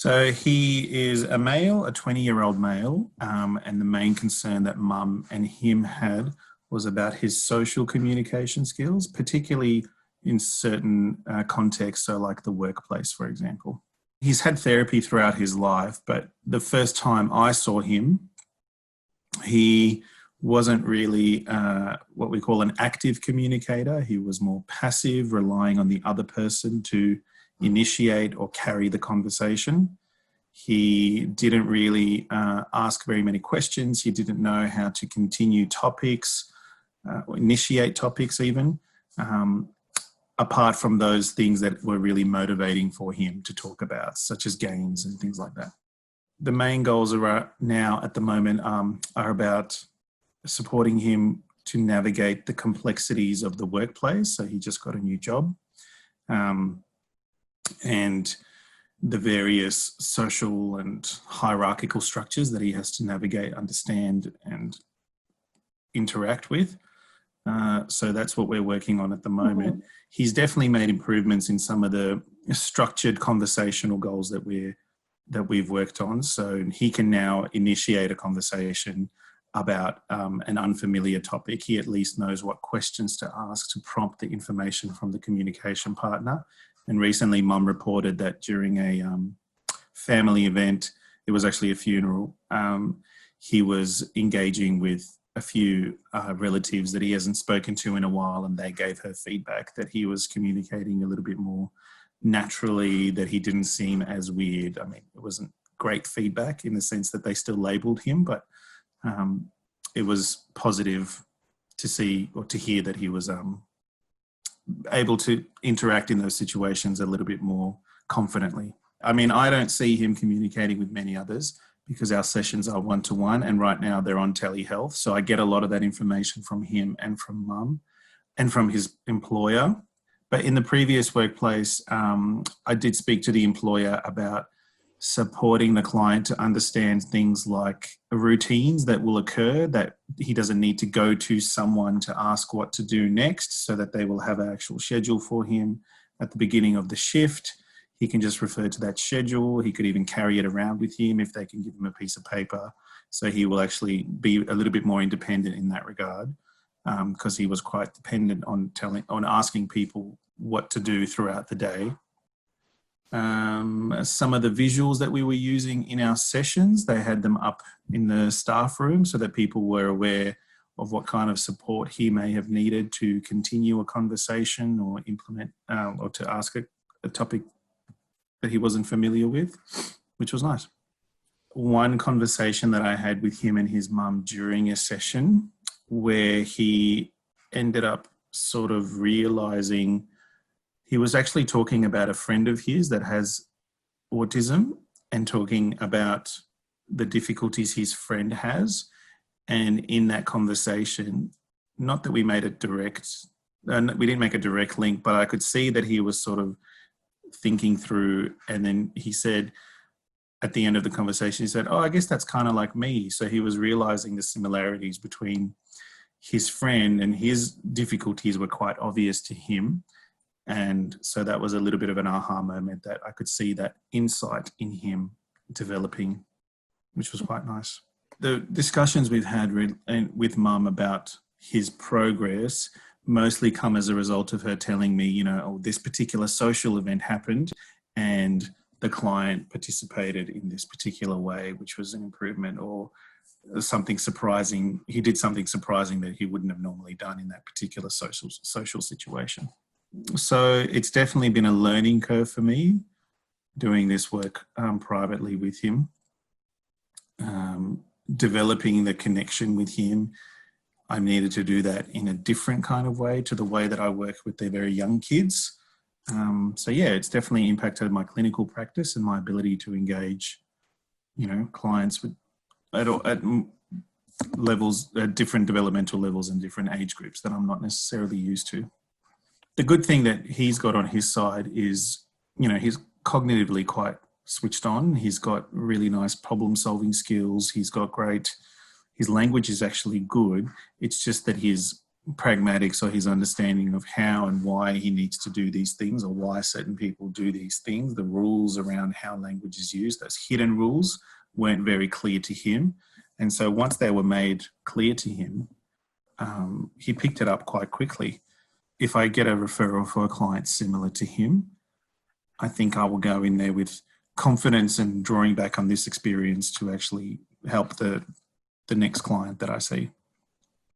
So he is a male, a 20-year-old male, and the main concern that mum and him had was about his social communication skills, particularly in certain contexts, so like the workplace, for example. He's had therapy throughout his life, but the first time I saw him, he wasn't really what we call an active communicator. He was more passive, relying on the other person to initiate or carry the conversation. He didn't really ask very many questions. He didn't know how to continue topics, or initiate topics even, apart from those things that were really motivating for him to talk about, such as games and things like that. The main goals are now at the moment are about supporting him to navigate the complexities of the workplace. So he just got a new job, and the various social and hierarchical structures that he has to navigate, understand, and interact with. So that's what we're working on at the moment. Mm-hmm. He's definitely made improvements in some of the structured conversational goals that we've worked on. So he can now initiate a conversation about an unfamiliar topic. He at least knows what questions to ask to prompt the information from the communication partner. And recently, Mum reported that during a family event, it was actually a funeral, he was engaging with a few relatives that he hasn't spoken to in a while, and they gave her feedback that he was communicating a little bit more naturally, that he didn't seem as weird. I mean, it wasn't great feedback in the sense that they still labelled him, but it was positive to see or to hear that he was able to interact in those situations a little bit more confidently. I mean, I don't see him communicating with many others because our sessions are one-to-one, and right now they're on telehealth. So I get a lot of that information from him and from Mum and from his employer. But in the previous workplace, I did speak to the employer about supporting the client to understand things like routines that will occur, that he doesn't need to go to someone to ask what to do next, so that they will have an actual schedule for him at the beginning of the shift. He can just refer to that schedule. He could even carry it around with him if they can give him a piece of paper. So he will actually be a little bit more independent in that regard, because he was quite dependent on asking people what to do throughout the day. Some of the visuals that we were using in our sessions, they had them up in the staff room so that people were aware of what kind of support he may have needed to continue a conversation or implement or to ask a topic that he wasn't familiar with, which was nice. One conversation that I had with him and his mum during a session where he ended up sort of realizing he was actually talking about a friend of his that has autism and talking about the difficulties his friend has. And in that conversation, not that we made it direct, we didn't make a direct link, but I could see that he was sort of thinking through. And then he said, at the end of the conversation, he said, "Oh, I guess that's kind of like me." So he was realizing the similarities between his friend, and his difficulties were quite obvious to him. And so that was a little bit of an aha moment, that I could see that insight in him developing, which was quite nice. The discussions we've had with Mum about his progress mostly come as a result of her telling me, oh, this particular social event happened and the client participated in this particular way, which was an improvement, or something surprising. He did something surprising that he wouldn't have normally done in that particular social situation. So it's definitely been a learning curve for me doing this work privately with him, developing the connection with him. I needed to do that in a different kind of way to the way that I work with the very young kids. So yeah, it's definitely impacted my clinical practice and my ability to engage, clients at levels, at different developmental levels and different age groups that I'm not necessarily used to. The good thing that he's got on his side is, he's cognitively quite switched on. He's got really nice problem-solving skills. His language is actually good. It's just that his pragmatics or his understanding of how and why he needs to do these things, or why certain people do these things, the rules around how language is used, those hidden rules weren't very clear to him. And so once they were made clear to him, he picked it up quite quickly. If I get a referral for a client similar to him, I think I will go in there with confidence and drawing back on this experience to actually help the next client that I see.